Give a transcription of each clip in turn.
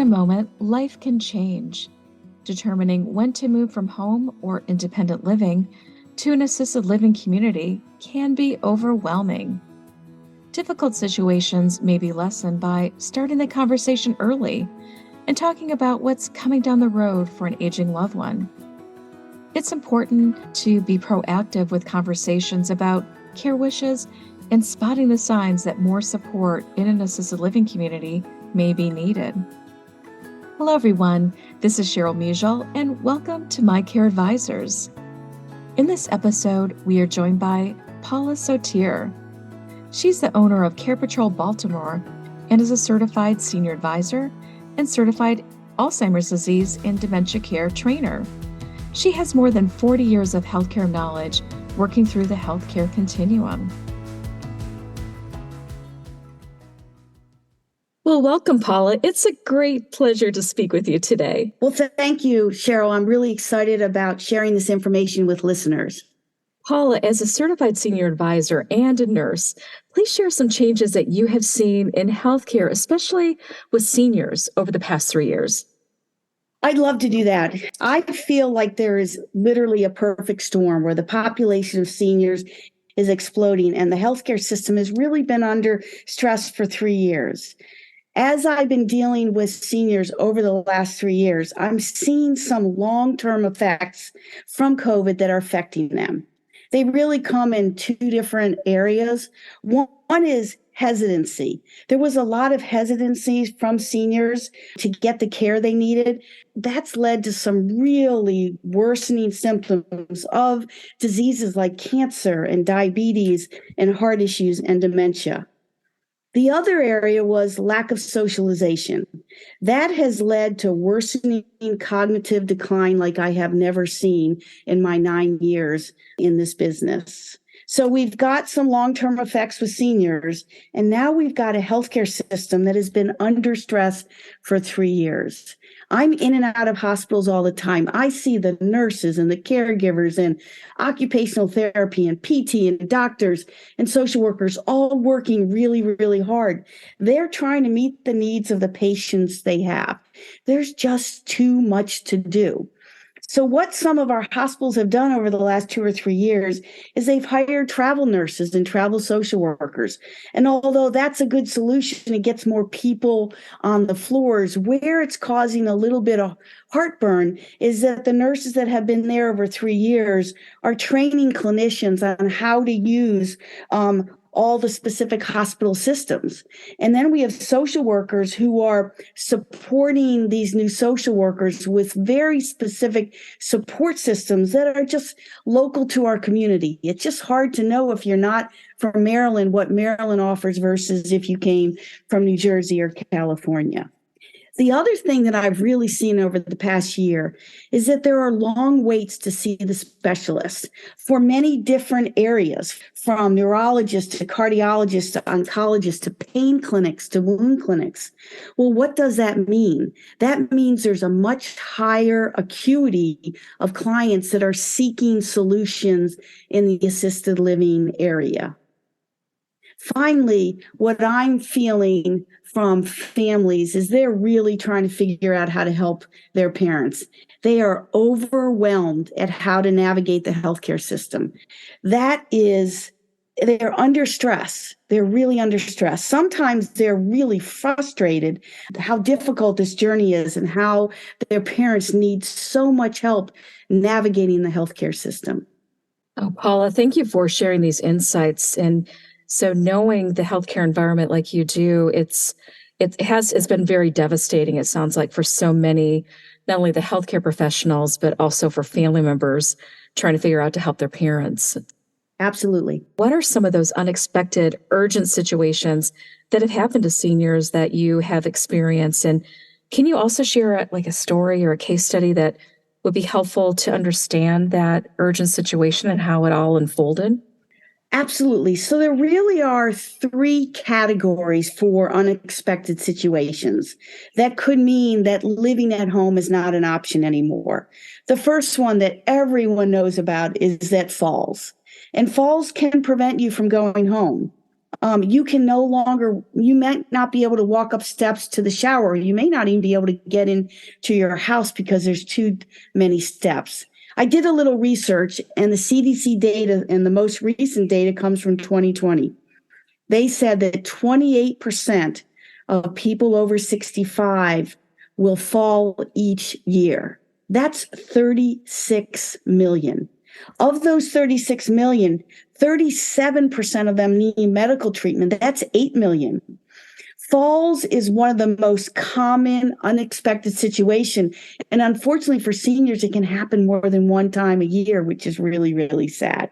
moment, life can change. Determining when to move from home or independent living to an assisted living community can be overwhelming. Difficult situations may be lessened by starting the conversation early and talking about what's coming down the road for an aging loved one. It's important to be proactive with conversations about care wishes and spotting the signs that more support in an assisted living community may be needed. Hello, everyone. This is Cheryl Mujal, and welcome to My Care Advisors. In this episode, we are joined by Paula Sotir. She's the owner of Care Patrol Baltimore and is a certified senior advisor and certified Alzheimer's disease and dementia care trainer. She has more than 40 years of healthcare knowledge working through the healthcare continuum. Well, welcome, Paula. It's a great pleasure to speak with you today. Well, thank you, Cheryl. I'm really excited about sharing this information with listeners. Paula, as a certified senior advisor and a nurse, please share some changes that you have seen in healthcare, especially with seniors over the past 3 years. I'd love to do that. I feel like there is literally a perfect storm where the population of seniors is exploding and the healthcare system has really been under stress for 3 years. As I've been dealing with seniors over the last 3 years, I'm seeing some long-term effects from COVID that are affecting them. They really come in two different areas. One is hesitancy. There was a lot of hesitancy from seniors to get the care they needed. That's led to some really worsening symptoms of diseases like cancer and diabetes and heart issues and dementia. The other area was lack of socialization. That has led to worsening cognitive decline like I have never seen in my 9 years in this business. So we've got some long-term effects with seniors, and now we've got a healthcare system that has been under stress for 3 years. I'm in and out of hospitals all the time. I see the nurses and the caregivers and occupational therapy and PT and doctors and social workers all working really, really hard. They're trying to meet the needs of the patients they have. There's just too much to do. So what some of our hospitals have done over the last 2 or 3 years is they've hired travel nurses and travel social workers. And although that's a good solution, it gets more people on the floors. Where it's causing a little bit of heartburn is that the nurses that have been there over 3 years are training clinicians on how to use all the specific hospital systems. And then we have social workers who are supporting these new social workers with very specific support systems that are just local to our community. It's just hard to know if you're not from Maryland, what Maryland offers versus if you came from New Jersey or California. The other thing that I've really seen over the past year is that there are long waits to see the specialist for many different areas, from neurologists to cardiologists to oncologists to pain clinics to wound clinics. Well, what does that mean? That means there's a much higher acuity of clients that are seeking solutions in the assisted living area. Finally, what I'm feeling from families is they're really trying to figure out how to help their parents. They are overwhelmed at how to navigate the healthcare system. They're under stress. They're really under stress. Sometimes they're really frustrated how difficult this journey is and how their parents need so much help navigating the healthcare system. Oh, Paula, thank you for sharing these insights. And so knowing the healthcare environment like you do, it's been very devastating, it sounds like, for so many, not only the healthcare professionals, but also for family members trying to figure out to help their parents. Absolutely. What are some of those unexpected, urgent situations that have happened to seniors that you have experienced? And can you also share a story or a case study that would be helpful to understand that urgent situation and how it all unfolded? Absolutely. So there really are 3 categories for unexpected situations that could mean that living at home is not an option anymore. The first one that everyone knows about is that falls. And falls can prevent you from going home. You might not be able to walk up steps to the shower. You may not even be able to get into your house because there's too many steps. I did a little research, and the CDC data and the most recent data comes from 2020. They said that 28% of people over 65 will fall each year. That's 36 million. Of those 36 million, 37% of them need medical treatment. That's 8 million. Falls is one of the most common unexpected situation. And unfortunately for seniors, it can happen more than one time a year, which is really, really sad.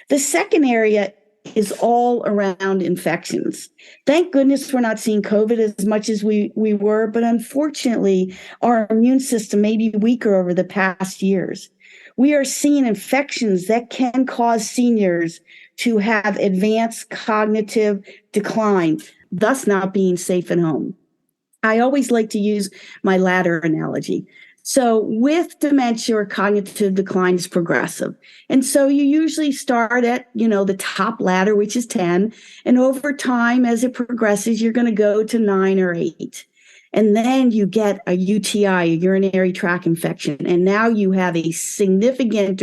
The second area is all around infections. Thank goodness we're not seeing COVID as much as we were, but unfortunately, our immune system may be weaker over the past years. We are seeing infections that can cause seniors to have advanced cognitive decline, thus not being safe at home. I always like to use my ladder analogy. So with dementia or cognitive decline is progressive. And so you usually start at, the top ladder, which is 10. And over time, as it progresses, you're going to go to 9 or 8. And then you get a UTI, a urinary tract infection. And now you have a significant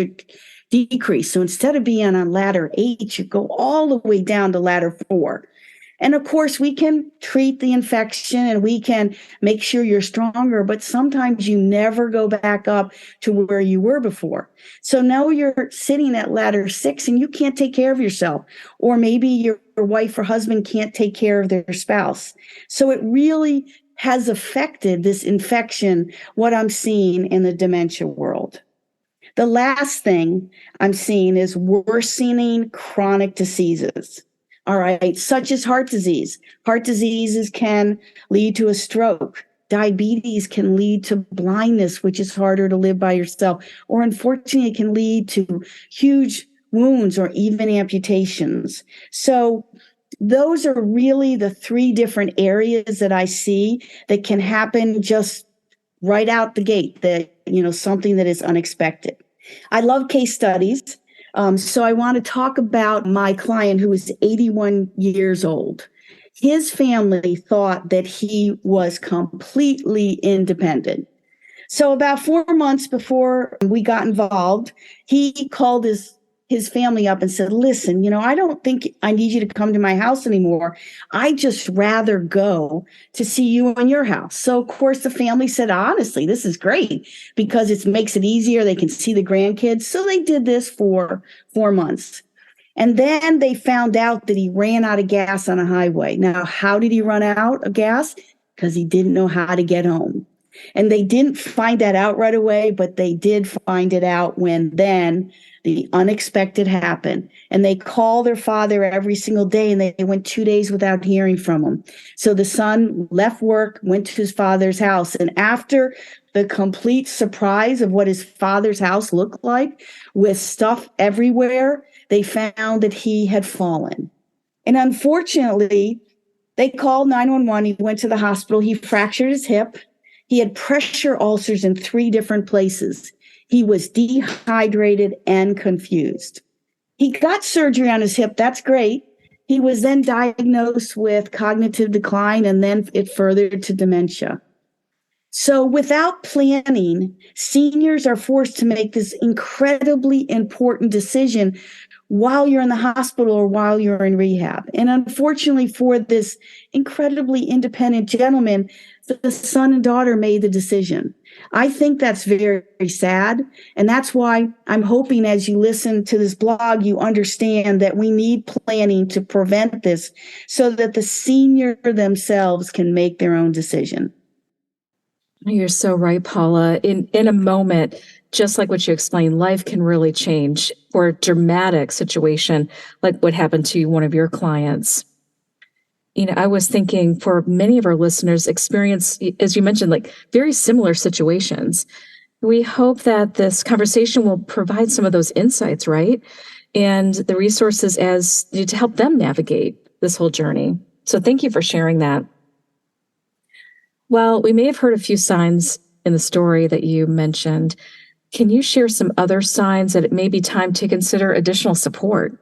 decrease. So instead of being on ladder 8, you go all the way down to ladder 4. And of course, we can treat the infection and we can make sure you're stronger, but sometimes you never go back up to where you were before. So now you're sitting at ladder 6 and you can't take care of yourself, or maybe your wife or husband can't take care of their spouse. So it really has affected this infection, what I'm seeing in the dementia world. The last thing I'm seeing is worsening chronic diseases. All right, such as heart disease. Heart diseases can lead to a stroke. Diabetes can lead to blindness, which is harder to live by yourself. Or unfortunately, it can lead to huge wounds or even amputations. So those are really the 3 different areas that I see that can happen just right out the gate, that, something that is unexpected. I love case studies. So I want to talk about my client who is 81 years old. His family thought that he was completely independent. So about 4 months before we got involved, he called his family up and said, listen, I don't think I need you to come to my house anymore. I just rather go to see you in your house. So of course the family said, honestly, this is great because it makes it easier. They can see the grandkids. So they did this for 4 months. And then they found out that he ran out of gas on a highway. Now, how did he run out of gas? Because he didn't know how to get home. And they didn't find that out right away, but they did find it out when then the unexpected happened. And they called their father every single day, and they went 2 days without hearing from him. So the son left work, went to his father's house. And after the complete surprise of what his father's house looked like with stuff everywhere, they found that he had fallen. And unfortunately, they called 911. He went to the hospital. He fractured his hip. He had pressure ulcers in 3 different places. He was dehydrated and confused. He got surgery on his hip. That's great. He was then diagnosed with cognitive decline, and then it furthered to dementia. So without planning, seniors are forced to make this incredibly important decision while you're in the hospital or while you're in rehab. And unfortunately for this incredibly independent gentleman, the son and daughter made the decision. I think that's very, very sad. And that's why I'm hoping as you listen to this blog, you understand that we need planning to prevent this so that the senior themselves can make their own decision. You're so right, Paula. In a moment, just like what you explained, life can really change for a dramatic situation like what happened to one of your clients. I was thinking for many of our listeners experience, as you mentioned, like very similar situations. We hope that this conversation will provide some of those insights, right? And the resources to help them navigate this whole journey. So thank you for sharing that. Well, we may have heard a few signs in the story that you mentioned. Can you share some other signs that it may be time to consider additional support?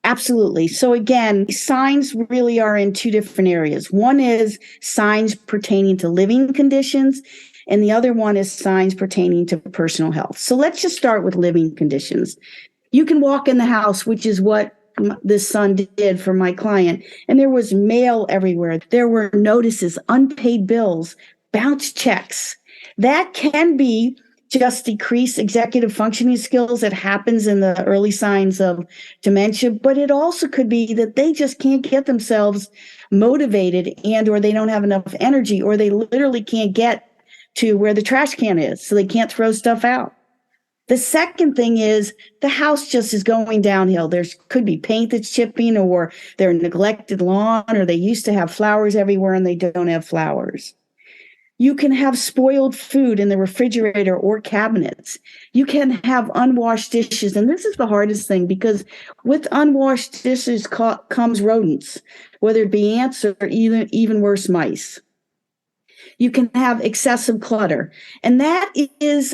Absolutely. So again, signs really are in two different areas. One is signs pertaining to living conditions, and the other one is signs pertaining to personal health. So let's just start with living conditions. You can walk in the house, which is what this son did for my client, and there was mail everywhere. There were notices, unpaid bills, bounced checks. That can be just decreased executive functioning skills that happens in the early signs of dementia, but it also could be that they just can't get themselves motivated and or they don't have enough energy, or they literally can't get to where the trash can is, so they can't throw stuff out. The second thing is the house just is going downhill. There could be paint that's chipping, or they're neglected lawn, or they used to have flowers everywhere and they don't have flowers. You can have spoiled food in the refrigerator or cabinets. You can have unwashed dishes. And this is the hardest thing, because with unwashed dishes comes rodents, whether it be ants or even worse, mice. You can have excessive clutter. And that is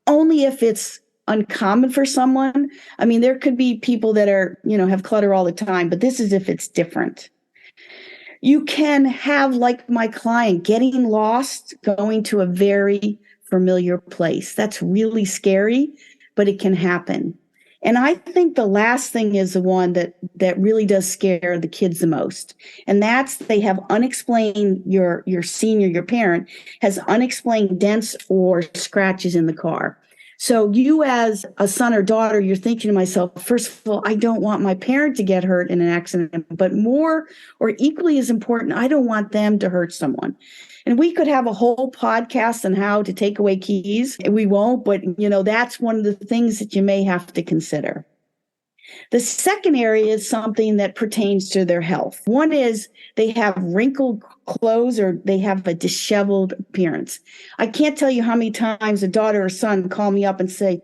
only if it's uncommon for someone. I mean, there could be people that are, have clutter all the time, but this is if it's different. You can have, like my client, getting lost, going to a very familiar place. That's really scary, but it can happen. And I think the last thing is the one that really does scare the kids the most. And that's they have unexplained, your senior, your parent, has unexplained dents or scratches in the car. So you as a son or daughter, you're thinking to myself, first of all, I don't want my parent to get hurt in an accident, but more or equally as important, I don't want them to hurt someone. And we could have a whole podcast on how to take away keys. We won't, but that's one of the things that you may have to consider. The second area is something that pertains to their health. One is they have wrinkled clothes or they have a disheveled appearance. I can't tell you how many times a daughter or son call me up and say,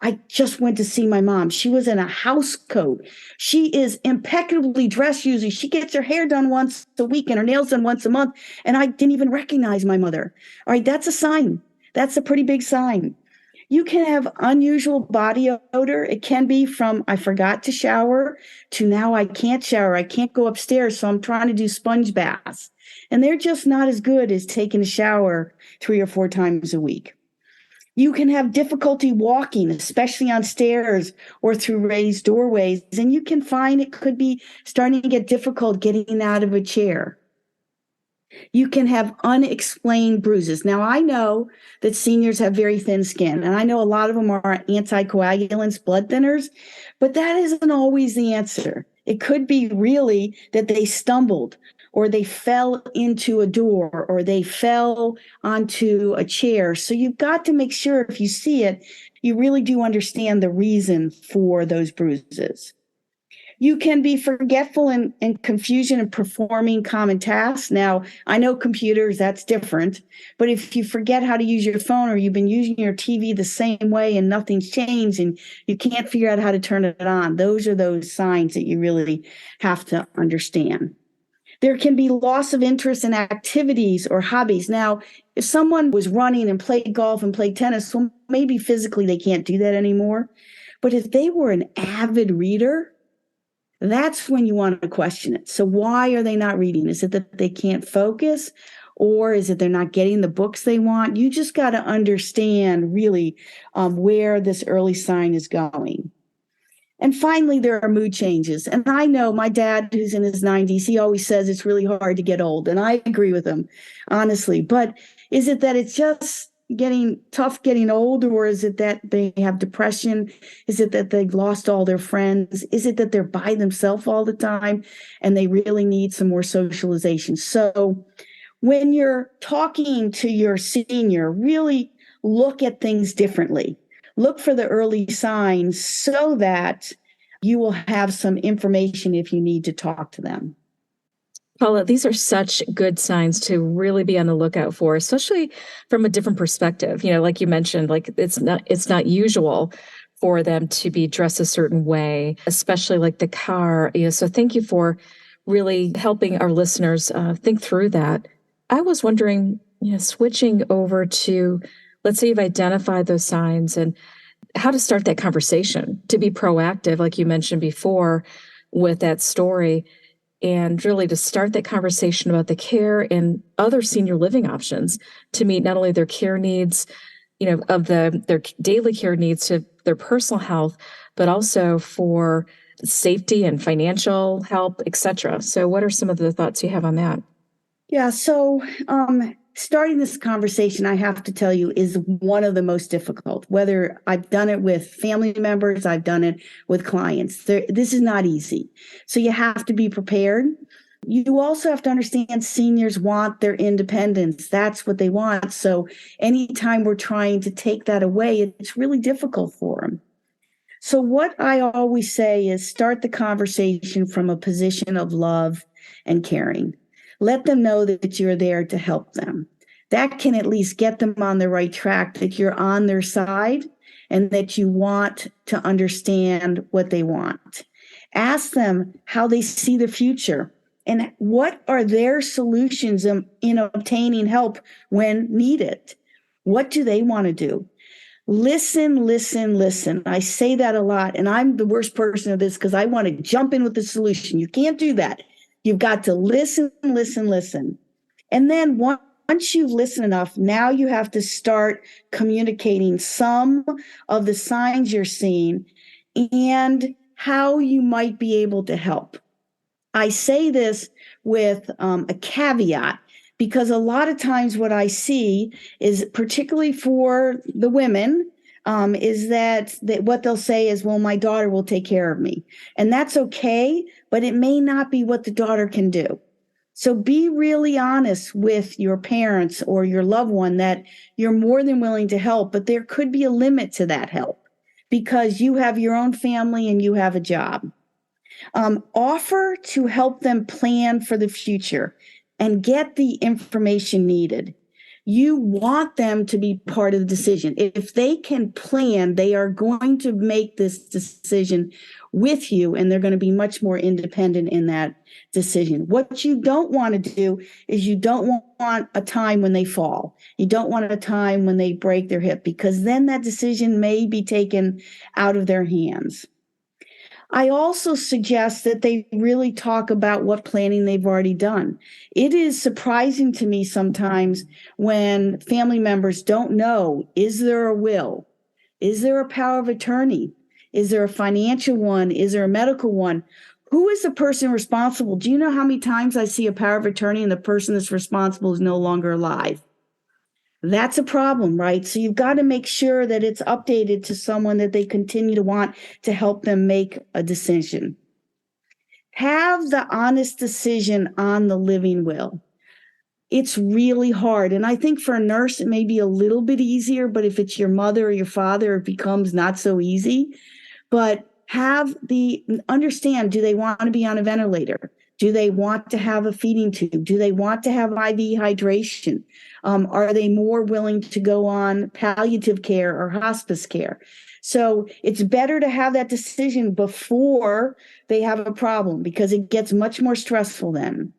I just went to see my mom. She was in a house coat. She is impeccably dressed usually. She gets her hair done once a week and her nails done once a month. And I didn't even recognize my mother. All right, that's a sign. That's a pretty big sign. You can have unusual body odor. It can be from I forgot to shower to now I can't shower. I can't go upstairs, so I'm trying to do sponge baths. And they're just not as good as taking a shower 3 or 4 times a week. You can have difficulty walking, especially on stairs or through raised doorways. And you can find it could be starting to get difficult getting out of a chair. You can have unexplained bruises. Now, I know that seniors have very thin skin, and I know a lot of them are anticoagulants, blood thinners, but that isn't always the answer. It could be really that they stumbled, or they fell into a door, or they fell onto a chair. So you've got to make sure if you see it, you really do understand the reason for those bruises. You can be forgetful and confusion in performing common tasks. Now, I know computers, that's different. But if you forget how to use your phone, or you've been using your TV the same way and nothing's changed and you can't figure out how to turn it on, those are those signs that you really have to understand. There can be loss of interest in activities or hobbies. Now, if someone was running and played golf and played tennis, well, maybe physically they can't do that anymore. But if they were an avid reader, that's when you want to question it. So why are they not reading? Is it that they can't focus, or is it they're not getting the books they want? You just got to understand really where this early sign is going. And finally, there are mood changes. And I know my dad, who's in his 90s, he always says it's really hard to get old. And I agree with him, honestly. But is it that it's just getting tough getting old, or is it that they have depression? Is it that they've lost all their friends? Is it that they're by themselves all the time and they really need some more socialization? So when you're talking to your senior, really look at things differently. Look for the early signs so that you will have some information if you need to talk to them. Paula, these are such good signs to really be on the lookout for, especially from a different perspective. Like you mentioned, like it's not usual for them to be dressed a certain way, especially like the car. So thank you for really helping our listeners think through that. I was wondering, switching over to, let's say you've identified those signs and how to start that conversation, to be proactive, like you mentioned before with that story, and really to start that conversation about the care and other senior living options to meet not only their care needs, of their daily care needs to their personal health, but also for safety and financial help, etc. So what are some of the thoughts you have on that? Yeah, so starting this conversation, I have to tell you, is one of the most difficult. Whether I've done it with family members, I've done it with clients. This is not easy. So you have to be prepared. You also have to understand seniors want their independence. That's what they want. So anytime we're trying to take that away, it's really difficult for them. So what I always say is start the conversation from a position of love and caring. Let them know that you're there to help them. That can at least get them on the right track, that you're on their side and that you want to understand what they want. Ask them how they see the future and what are their solutions in obtaining help when needed. What do they want to do? Listen, listen, listen. I say that a lot, and I'm the worst person of this because I want to jump in with the solution. You can't do that. You've got to listen, listen, listen. And then once you've listened enough, now you have to start communicating some of the signs you're seeing and how you might be able to help. I say this with a caveat because a lot of times what I see is, particularly for the women, is that what they'll say is, well, my daughter will take care of me. And that's okay, but it may not be what the daughter can do. So be really honest with your parents or your loved one that you're more than willing to help, but there could be a limit to that help because you have your own family and you have a job. Offer to help them plan for the future and get the information needed. You want them to be part of the decision. If they can plan, they are going to make this decision with you, and they're going to be much more independent in that decision. What you don't want to do is you don't want a time when they fall. You don't want a time when they break their hip, because then that decision may be taken out of their hands. I also suggest that they really talk about what planning they've already done. It is surprising to me sometimes when family members don't know, is there a will? Is there a power of attorney? Is there a financial one? Is there a medical one? Who is the person responsible? Do you know how many times I see a power of attorney and the person that's responsible is no longer alive? That's a problem, right? So you've got to make sure that it's updated to someone that they continue to want to help them make a decision. Have the honest decision on the living will. It's really hard. And I think for a nurse, it may be a little bit easier, but if it's your mother or your father, it becomes not so easy. But understand, do they want to be on a ventilator? Do they want to have a feeding tube? Do they want to have IV hydration? Are they more willing to go on palliative care or hospice care? So it's better to have that decision before they have a problem because it gets much more stressful then.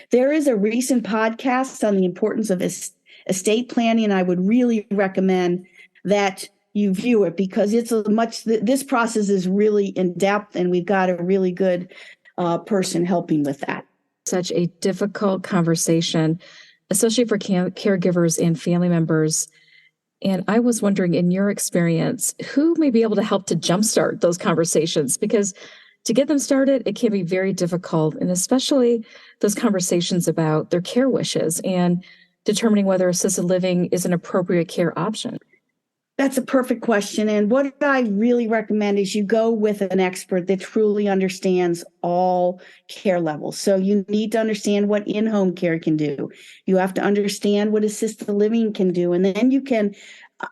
There is a recent podcast on the importance of estate planning, and I would really recommend that you view it because this process is really in depth, and we've got a really good person helping with that. Such a difficult conversation, especially for caregivers and family members. And I was wondering, in your experience, who may be able to help to jumpstart those conversations? Because to get them started, it can be very difficult, and especially those conversations about their care wishes and determining whether assisted living is an appropriate care option. That's a perfect question. And what I really recommend is you go with an expert that truly understands all care levels. So you need to understand what in-home care can do. You have to understand what assisted living can do. And then you can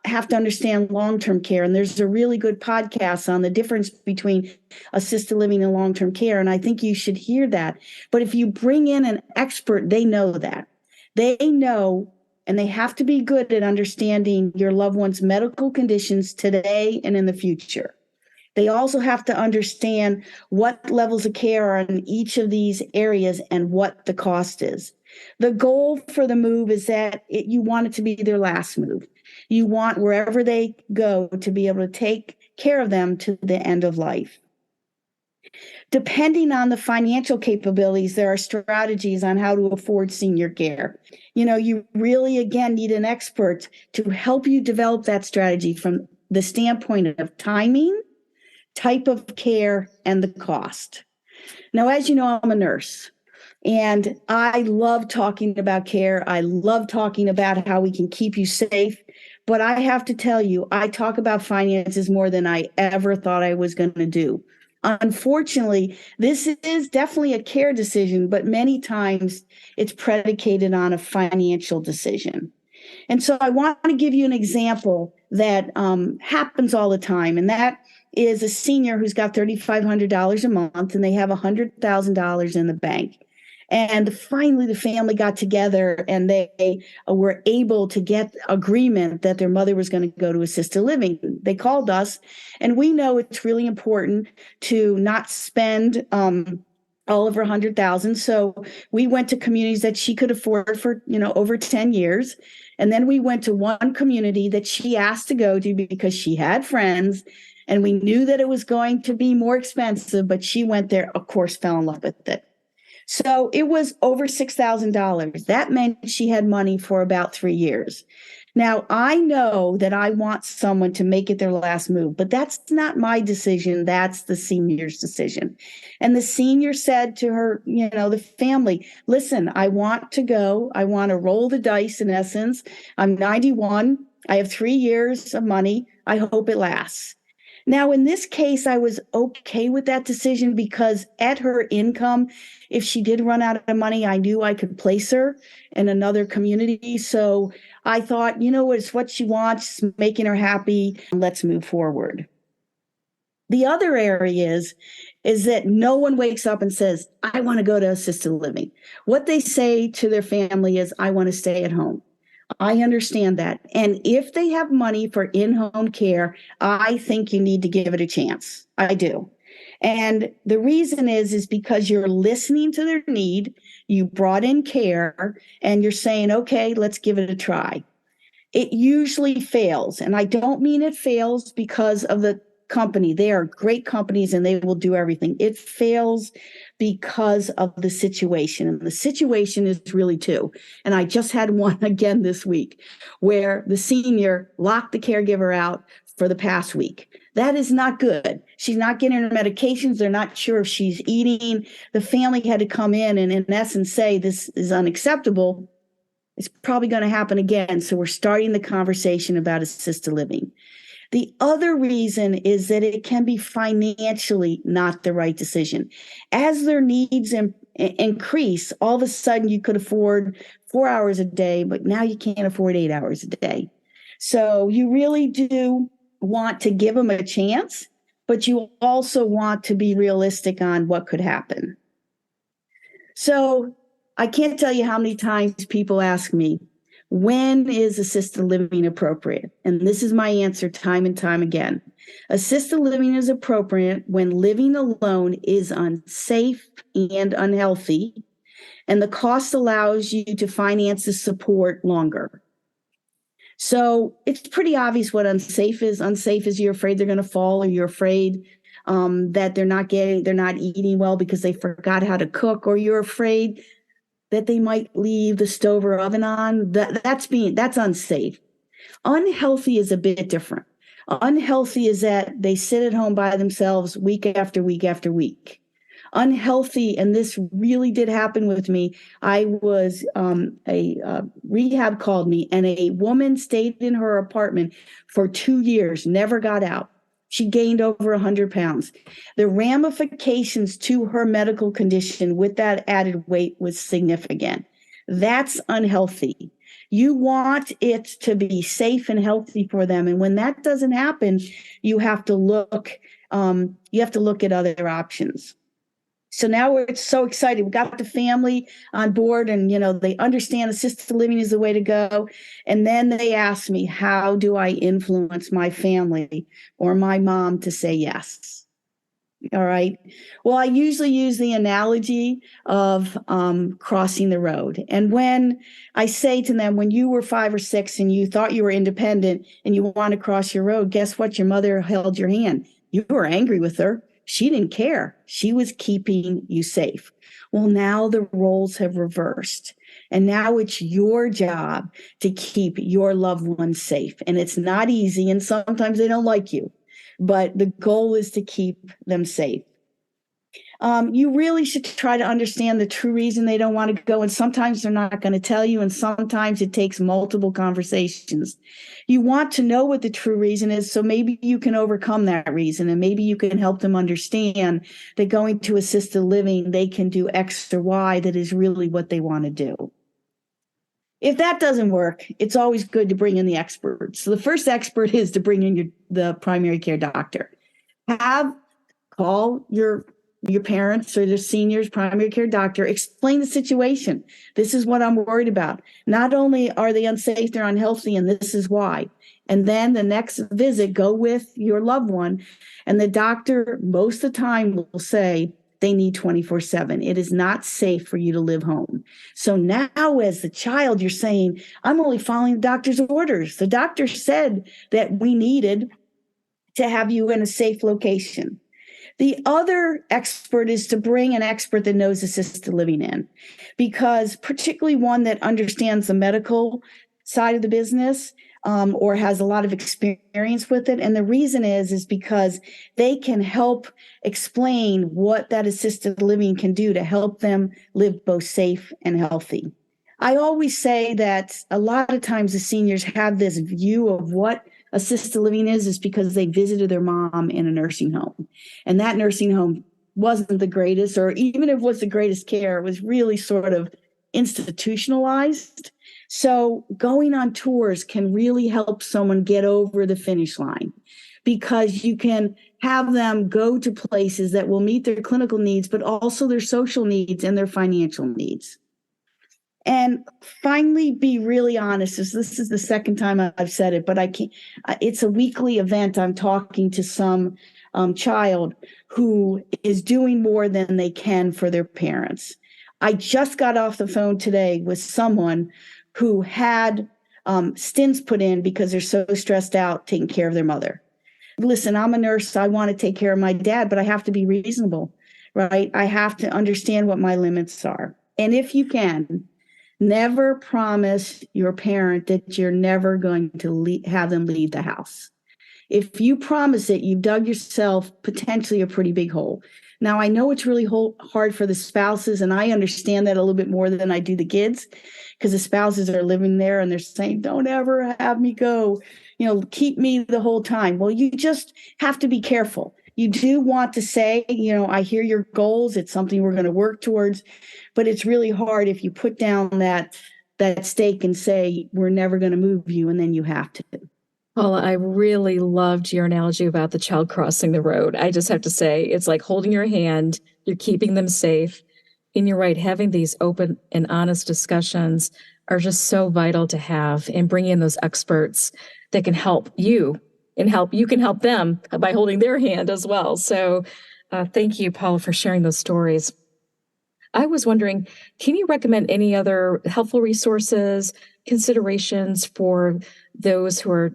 have to understand long-term care. And there's a really good podcast on the difference between assisted living and long-term care. And I think you should hear that. But if you bring in an expert, they know that. They know. And they have to be good at understanding your loved one's medical conditions today and in the future. They also have to understand what levels of care are in each of these areas and what the cost is. The goal for the move is that you want it to be their last move. You want wherever they go to be able to take care of them to the end of life. Depending on the financial capabilities, there are strategies on how to afford senior care. You really, again, need an expert to help you develop that strategy from the standpoint of timing, type of care, and the cost. Now, as you know, I'm a nurse. And I love talking about care. I love talking about how we can keep you safe. But I have to tell you, I talk about finances more than I ever thought I was going to do. Unfortunately, this is definitely a care decision, but many times it's predicated on a financial decision. And so I want to give you an example that happens all the time. And that is a senior who's got $3,500 a month and they have $100,000 in the bank. And finally, the family got together and they were able to get agreement that their mother was going to go to assisted living. They called us, and we know it's really important to not spend all of her 100,000. So we went to communities that she could afford for over 10 years. And then we went to one community that she asked to go to because she had friends. And we knew that it was going to be more expensive, but she went there, of course, fell in love with it. So it was over $6,000. That meant she had money for about 3 years. Now, I know that I want someone to make it their last move, but that's not my decision. That's the senior's decision. And the senior said to her, the family, listen, I want to go. I want to roll the dice, in essence. I'm 91. I have 3 years of money. I hope it lasts. Now, in this case, I was okay with that decision because at her income, if she did run out of money, I knew I could place her in another community. So I thought, it's what she wants, making her happy. Let's move forward. The other area is that no one wakes up and says, I want to go to assisted living. What they say to their family is, I want to stay at home. I understand that. And if they have money for in-home care, I think you need to give it a chance. I do. And the reason is because you're listening to their need, you brought in care, and you're saying, okay, let's give it a try. It usually fails. And I don't mean it fails because of the company. They are great companies and they will do everything. It fails because of the situation. And the situation is really two. And I just had one again this week where the senior locked the caregiver out for the past week. That is not good. She's not getting her medications. They're not sure if she's eating. The family had to come in essence say this is unacceptable. It's probably going to happen again. So we're starting the conversation about assisted living. The other reason is that it can be financially not the right decision. As their needs increase, all of a sudden you could afford 4 hours a day, but now you can't afford 8 hours a day. So you really do want to give them a chance, but you also want to be realistic on what could happen. So I can't tell you how many times people ask me, when is assisted living appropriate? And this is my answer time and time again. Assisted living is appropriate when living alone is unsafe and unhealthy, and the cost allows you to finance the support longer. So it's pretty obvious what unsafe is. Unsafe is you're afraid they're going to fall, or you're afraid that they're not eating well because they forgot how to cook, or you're afraid that they might leave the stove or oven on. That's unsafe. Unhealthy is a bit different. Unhealthy is that they sit at home by themselves week after week after week. Unhealthy, and this really did happen with me. I was a rehab called me, and a woman stayed in her apartment for 2 years, never got out. She gained over 100 pounds. The ramifications to her medical condition with that added weight was significant. That's unhealthy. You want it to be safe and healthy for them. And when that doesn't happen, you have to look at other options. So now we're so excited. We got the family on board, and they understand assisted living is the way to go. And then they asked me, how do I influence my family or my mom to say yes? All right. Well, I usually use the analogy of crossing the road. And when I say to them, when you were 5 or 6 and you thought you were independent and you want to cross your road, guess what? Your mother held your hand. You were angry with her. She didn't care. She was keeping you safe. Well, now the roles have reversed. And now it's your job to keep your loved ones safe. And it's not easy. And sometimes they don't like you, but the goal is to keep them safe. You really should try to understand the true reason they don't want to go. And sometimes they're not going to tell you. And sometimes it takes multiple conversations. You want to know what the true reason is. So maybe you can overcome that reason. And maybe you can help them understand that going to assisted living, they can do X or Y that is really what they want to do. If that doesn't work, it's always good to bring in the expert. So the first expert is to bring in the primary care doctor. Call your parents or the seniors primary care doctor, explain the situation. This is what I'm worried about. Not only are they unsafe, they're unhealthy, and this is why. And then the next visit, go with your loved one. And the doctor, most of the time, will say they need 24/7. It is not safe for you to live home. So now, as the child, you're saying, I'm only following the doctor's orders. The doctor said that we needed to have you in a safe location. The other expert is to bring an expert that knows assisted living in, because particularly one that understands the medical side of the business, or has a lot of experience with it. And the reason is because they can help explain what that assisted living can do to help them live both safe and healthy. I always say that a lot of times the seniors have this view of what assisted living is because they visited their mom in a nursing home. And that nursing home wasn't the greatest, or even if it was the greatest care, it was really sort of institutionalized. So going on tours can really help someone get over the finish line, because you can have them go to places that will meet their clinical needs, but also their social needs and their financial needs. And finally, be really honest. This is the second time I've said it, but I can't. It's a weekly event. I'm talking to some child who is doing more than they can for their parents. I just got off the phone today with someone who had stints put in because they're so stressed out taking care of their mother. Listen, I'm a nurse. I want to take care of my dad, but I have to be reasonable, right? I have to understand what my limits are. And if you can, never promise your parent that you're never going to have them leave the house. If you promise it, you've dug yourself potentially a pretty big hole. Now, I know it's really hard for the spouses, and I understand that a little bit more than I do the kids, because the spouses are living there and they're saying, don't ever have me go, keep me the whole time. Well, you just have to be careful. You do want to say, I hear your goals. It's something we're going to work towards, but it's really hard if you put down that stake and say, we're never going to move you, and then you have to. Paula, I really loved your analogy about the child crossing the road. I just have to say, it's like holding your hand, you're keeping them safe. And you're right, having these open and honest discussions are just so vital to have, and bringing in those experts that can help you and you can help them by holding their hand as well. So thank you, Paula, for sharing those stories. I was wondering, can you recommend any other helpful resources, considerations for those who are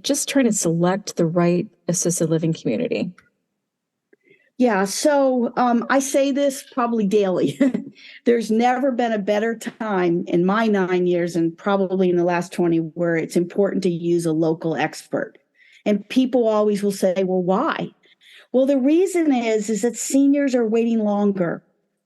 just trying to select the right assisted living community? Yeah, so I say this probably daily. There's never been a better time in my 9 years, and probably in the last 20, where it's important to use a local expert. And people always will say, well, why? Well, the reason is that seniors are waiting longer.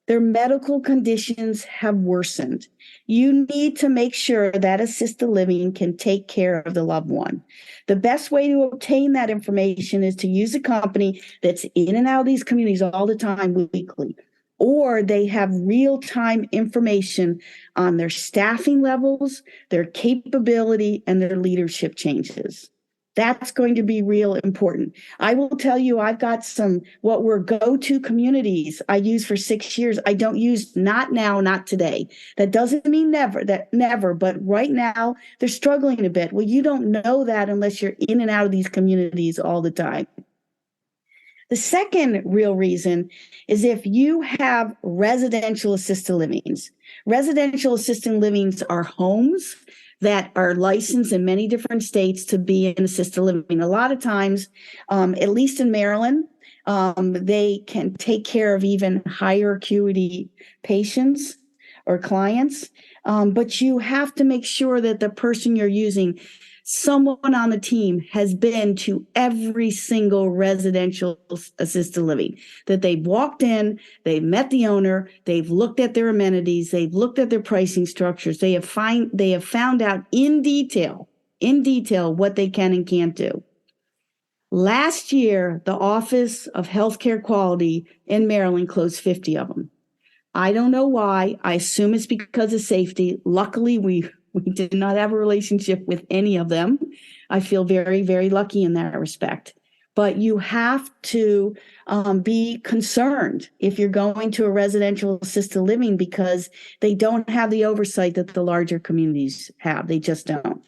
Their medical conditions have worsened. You need to make sure that assisted living can take care of the loved one. The best way to obtain that information is to use a company that's in and out of these communities all the time, weekly, or they have real-time information on their staffing levels, their capability, and their leadership changes. That's going to be real important. I will tell you, I've got some what were go-to communities I used for 6 years. I don't use, not now, not today. That doesn't mean never, but right now they're struggling a bit. Well, you don't know that unless you're in and out of these communities all the time. The second real reason is if you have residential assisted livings. Residential assisted livings are homes that are licensed in many different states to be in assisted living. A lot of times, at least in Maryland, they can take care of even higher acuity patients or clients. But you have to make sure that the person you're using, someone on the team, has been to every single residential assisted living, that they've walked in, they've met the owner, they've looked at their amenities, they've looked at their pricing structures, they have found out in detail what they can and can't do. Last year, the Office of Healthcare Quality in Maryland closed 50 of them. I don't know why. I assume it's because of safety. Luckily, we did not have a relationship with any of them. I feel very, very lucky in that respect. But you have to be concerned if you're going to a residential assisted living, because they don't have the oversight that the larger communities have. They just don't.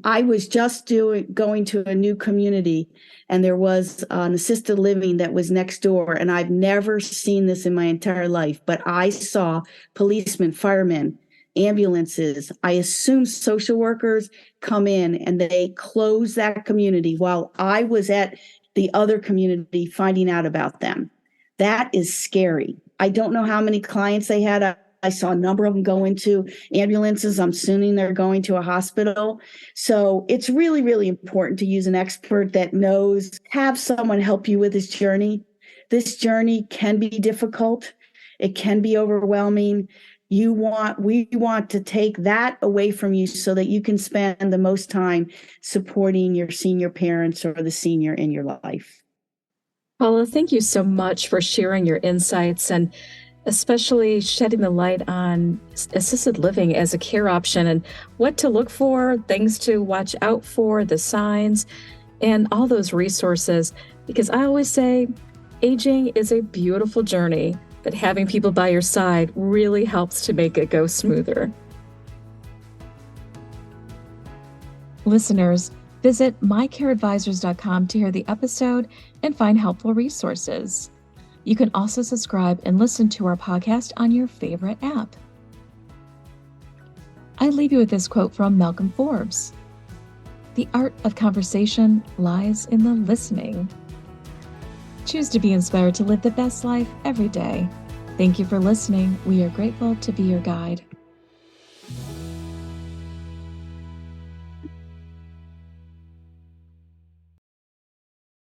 I was just going to a new community, and there was an assisted living that was next door. And I've never seen this in my entire life, but I saw policemen, firemen, ambulances, I assume social workers, come in, and they closed that community while I was at the other community finding out about them. That is scary. I don't know how many clients they had. I saw a number of them go into ambulances. I'm assuming they're going to a hospital. So it's really, really important to use an expert that knows, have someone help you with this journey. This journey can be difficult. It can be overwhelming. We want to take that away from you so that you can spend the most time supporting your senior parents or the senior in your life. Paula, thank you so much for sharing your insights and especially shedding the light on assisted living as a care option and what to look for, things to watch out for, the signs, and all those resources. Because I always say aging is a beautiful journey, but having people by your side really helps to make it go smoother. Listeners, visit mycareadvisors.com to hear the episode and find helpful resources. You can also subscribe and listen to our podcast on your favorite app. I leave you with this quote from Malcolm Forbes. "The art of conversation lies in the listening." Choose to be inspired to live the best life every day. Thank you for listening. We are grateful to be your guide.